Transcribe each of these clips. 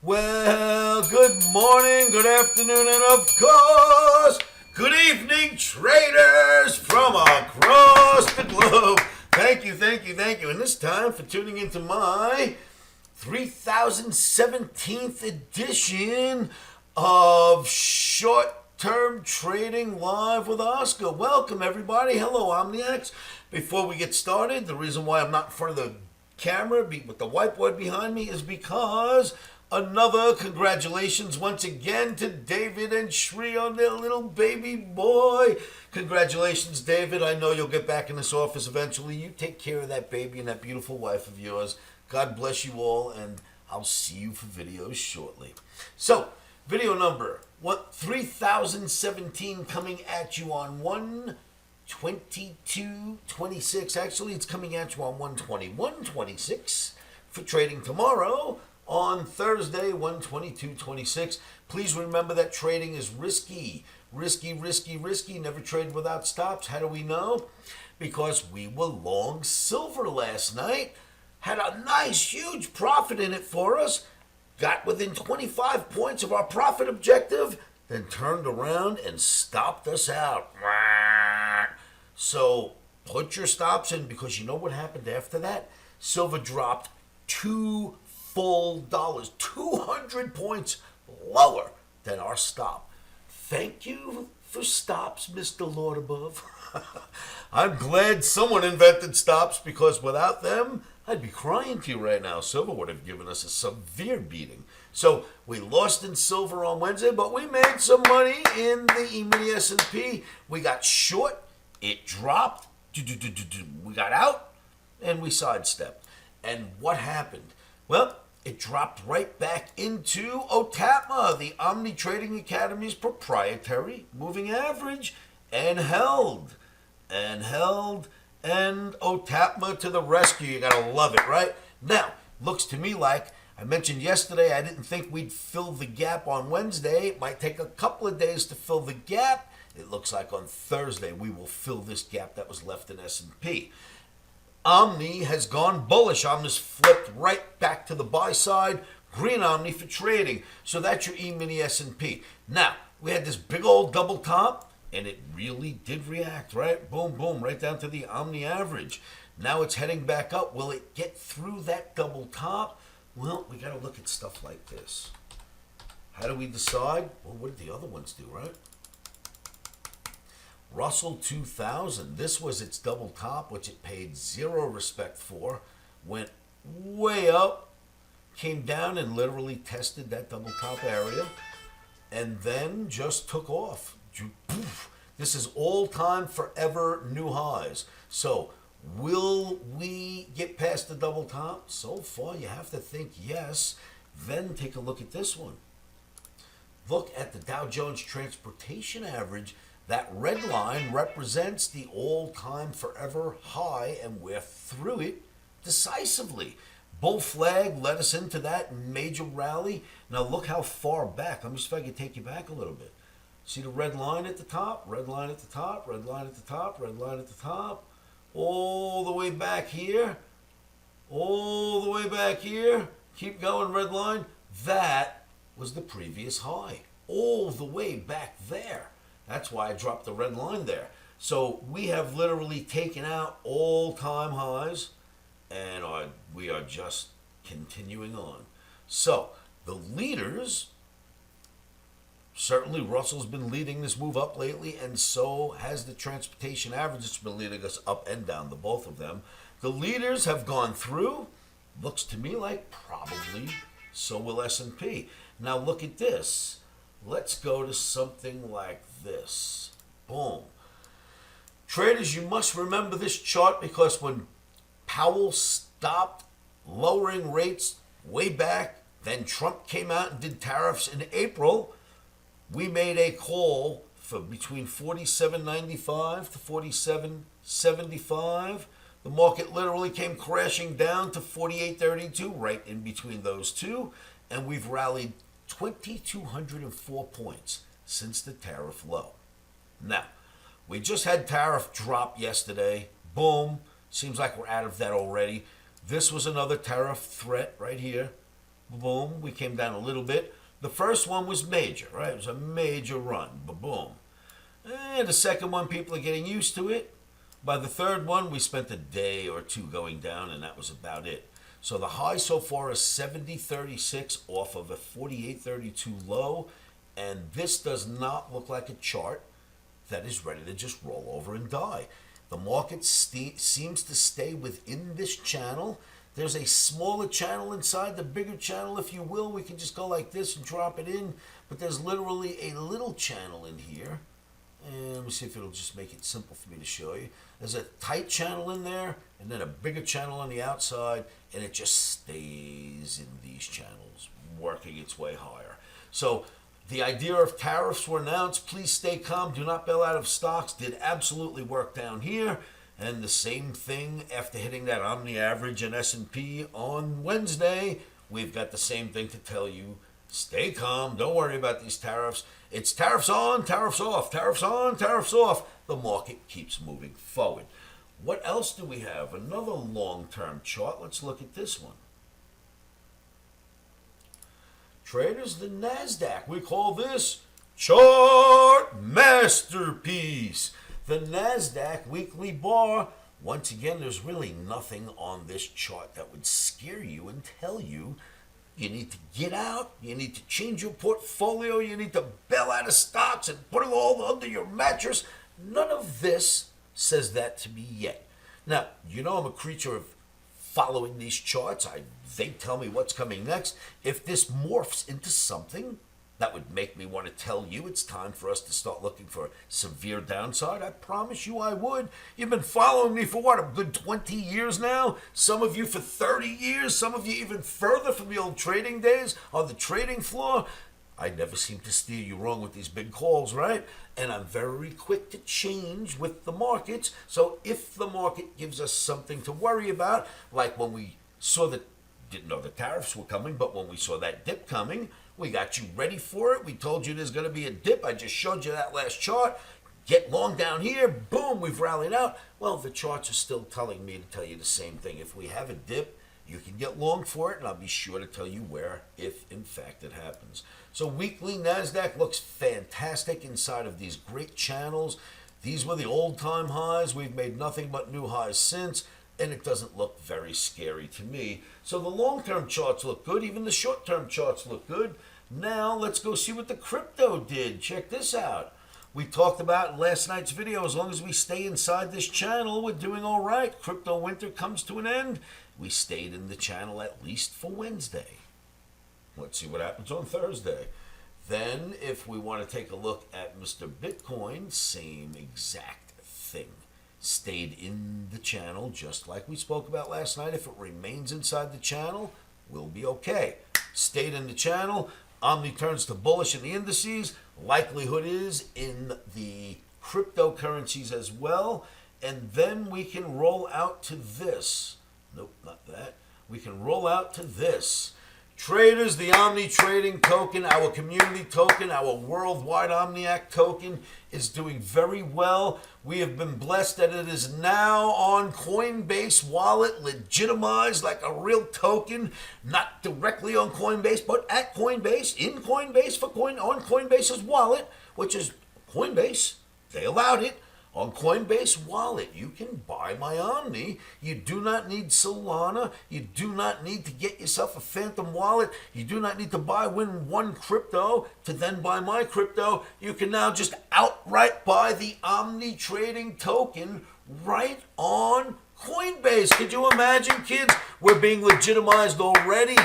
Well, good morning, good afternoon, and of course, good evening, traders from across the globe. Thank you. And this time for tuning into my 3017th edition of Short-Term Trading Live with Oscar. Welcome, everybody. Hello, Omniacs. Before we get started, the reason why I'm not in front of the camera with the whiteboard behind me is because another congratulations once again to David and Shri on their little baby boy. Congratulations, David. I know you'll get back in this office eventually. You take care of that baby and that beautiful wife of yours. God bless you all, and I'll see you for videos shortly. So, video number 3017 coming at you on 1/22/26. Actually, it's coming at you on 1/21/26 for trading tomorrow on Thursday, 1/22/26. Please remember that trading is risky. Risky. Never trade without stops. How do we know? Because we were long silver last night. Had a nice, huge profit in it for us. Got within 25 points of our profit objective, then turned around and stopped us out. So put your stops in, because you know what happened after that? Silver dropped $2 full, 200 points lower than our stop. Thank you for stops, Mr. Lord above. I'm glad someone invented stops, because without them, I'd be crying to you right now. Silver would have given us a severe beating. So we lost in silver on Wednesday, but we made some money in the E-mini S&P. We got short. It dropped. We got out, and we sidestepped. And what happened? Well, it dropped right back into OTAPMA, the Omni Trading Academy's proprietary moving average, and held. And OTAPMA to the rescue. You gotta love it, right? Now, looks to me like I mentioned yesterday, I didn't think we'd fill the gap on Wednesday. It might take a couple of days to fill the gap. It looks like on Thursday we will fill this gap that was left in S&P. Omni has gone bullish. Omni's flipped right back to the buy side. Green Omni for trading. So that's your E-mini S&P. Now, we had this big old double top, and it really did react, right? Boom, boom, right down to the Omni average. Now it's heading back up. Will it get through that double top? Well, we got to look at stuff like this. How do we decide? Well, what did the other ones do, right? Russell 2000, this was its double top, which it paid zero respect for, went way up, came down and literally tested that double top area, and then just took off. This is all-time forever new highs. So will we get past the double top? So far, you have to think yes. Then take a look at this one. Look at the Dow Jones Transportation Average. That red line represents the all-time forever high, and we're through it decisively. Bull flag led us into that major rally. Now look how far back. Let me see if I can take you back a little bit. See the red line at the top, red line at the top, red line at the top, red line at the top, all the way back here, all the way back here. Keep going, red line. That was the previous high, all the way back there. That's why I dropped the red line there. So we have literally taken out all-time highs, and we are just continuing on. So the leaders, certainly Russell's been leading this move up lately, and so has the transportation average. It's been leading us up and down, the both of them. The leaders have gone through. Looks to me like probably so will S&P. Now look at this. Let's go to something like this. Boom. Traders, you must remember this chart, because when Powell stopped lowering rates way back, then Trump came out and did tariffs in April, we made a call for between 47.95 to 47.75. The market literally came crashing down to 48.32, right in between those two, and we've rallied 2,204 points since the tariff low. Now, we just had tariff drop yesterday. Boom. Seems like we're out of that already. This was another tariff threat right here. boom, we came down a little bit. The first one was major, right? It was a major run, boom. And the second one, people are getting used to it. By the third one, we spent a day or two going down, and that was about it. So the high so far is 70.36 off of a 48.32 low, and this does not look like a chart that is ready to just roll over and die. The market seems to stay within this channel. There's a smaller channel inside the bigger channel, if you will. We can just go like this and drop it in, but there's literally a little channel in here. And let me see if it'll just make it simple for me to show you. There's a tight channel in there, and then a bigger channel on the outside, and it just stays in these channels, working its way higher. So the idea of tariffs were announced, please stay calm, do not bail out of stocks, did absolutely work down here. And the same thing after hitting that Omni average in S&P on Wednesday, we've got the same thing to tell you. Stay calm, don't worry about these tariffs. It's tariffs on, tariffs off, tariffs on, tariffs off. The market keeps moving forward. What else do we have? Another long-term chart. Let's look at this one. Traders, the NASDAQ. We call this Chart Masterpiece. The NASDAQ weekly bar. Once again, there's really nothing on this chart that would scare you and tell you you need to get out, you need to change your portfolio, you need to bail out of stocks and put it all under your mattress. None of this says that to me yet. Now, you know I'm a creature of following these charts. They tell me what's coming next. If this morphs into something that would make me want to tell you it's time for us to start looking for severe downside, I promise you I would. You've been following me for what, a good 20 years now? Some of you for 30 years, some of you even further from the old trading days on the trading floor. I never seem to steer you wrong with these big calls, right? And I'm very quick to change with the markets. So if the market gives us something to worry about, like when we saw that, didn't know the tariffs were coming, but when we saw that dip coming, we got you ready for it. We told you there's going to be a dip. I just showed you that last chart. Get long down here. Boom, we've rallied out. Well, the charts are still telling me to tell you the same thing. If we have a dip, you can get long for it, and I'll be sure to tell you where, if in fact it happens. So weekly NASDAQ looks fantastic inside of these great channels. These were the old-time highs. We've made nothing but new highs since, and it doesn't look very scary to me. So the long-term charts look good. Even the short-term charts look good. Now let's go see what the crypto did. Check this out. We talked about in last night's video, as long as we stay inside this channel, we're doing all right. Crypto winter comes to an end. We stayed in the channel at least for Wednesday. Let's see what happens on Thursday. Then if we want to take a look at Mr. Bitcoin, same exact thing. Stayed in the channel just like we spoke about last night. If it remains inside the channel, we'll be okay. Stayed in the channel. Omni turns to bullish in the indices. Likelihood is in the cryptocurrencies as well. And then we can roll out to this. Nope, not that. We can roll out to this. Traders, the Omni trading token, our community token, our worldwide Omniac token is doing very well. We have been blessed that it is now on Coinbase wallet, legitimized like a real token, not directly on Coinbase, but at Coinbase, in Coinbase on Coinbase's wallet, which is Coinbase. They allowed it. On Coinbase Wallet, you can buy my Omni. You do not need Solana. You do not need to get yourself a phantom wallet. You do not need to buy one crypto to then buy my crypto. You can now just outright buy the Omni trading token right on Coinbase. Could you imagine, kids? We're being legitimized already.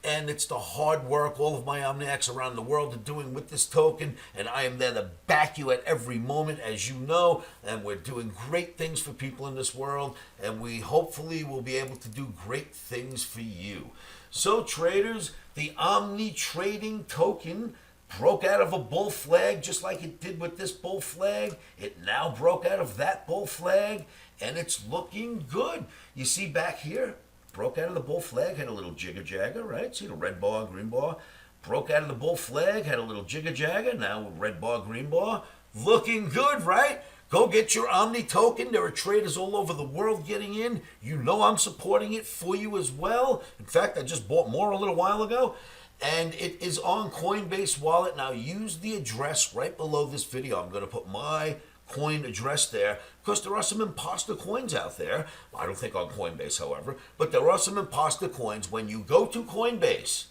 And it's the hard work all of my Omniacs around the world are doing with this token. And I am there to back you at every moment, as you know. And we're doing great things for people in this world. And we hopefully will be able to do great things for you. So traders, the Omni trading token broke out of a bull flag just like it did with this bull flag. It now broke out of that bull flag. And it's looking good. You see back here? Broke out of the bull flag, had a little jigger-jagger, right? See the red bar, green bar? Broke out of the bull flag, had a little jigger-jagger, now red bar, green bar. Looking good, right? Go get your Omni token. There are traders all over the world getting in. You know I'm supporting it for you as well. In fact, I just bought more a little while ago. And it is on Coinbase wallet. Now use the address right below this video. I'm going to put my coin address there because there are some imposter coins out there. I don't think on Coinbase, however, but there are some imposter coins. When you go to Coinbase,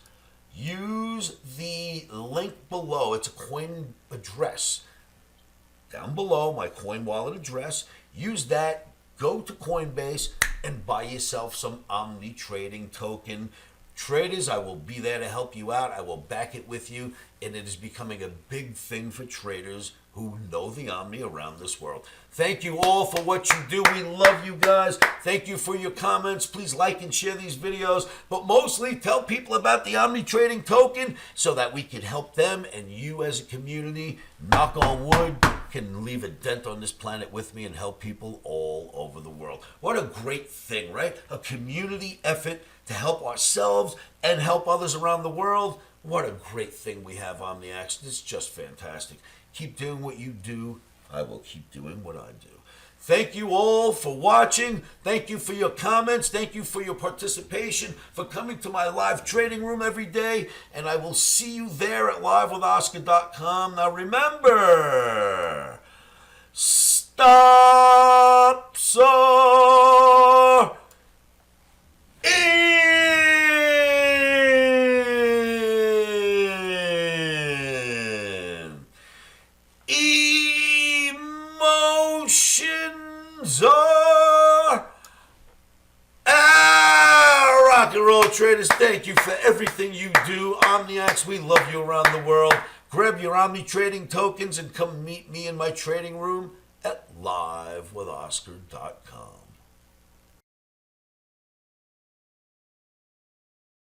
use the link below. It's a coin address. Down below, my coin wallet address. Use that. Go to Coinbase and buy yourself some Omni trading token. Traders, I will be there to help you out. I will back it with you. And it is becoming a big thing for traders who know the Omni around this world. Thank you all for what you do. We love you guys. Thank you for your comments. Please like and share these videos. But mostly tell people about the Omni trading token so that we can help them and you as a community, knock on wood, can leave a dent on this planet with me and help people all over the world. What a great thing, right? A community effort to help ourselves and help others around the world. What a great thing we have, OmniX. It's just fantastic. Keep doing what you do. I will keep doing what I do. Thank you all for watching. Thank you for your comments. Thank you for your participation, for coming to my live trading room every day. And I will see you there at livewithoscar.com. Now remember, stop so emotions are rock and roll traders. Thank you for everything you do. OmniX, we love you around the world. Grab your Omni trading tokens and come meet me in my trading room at livewithoscar.com.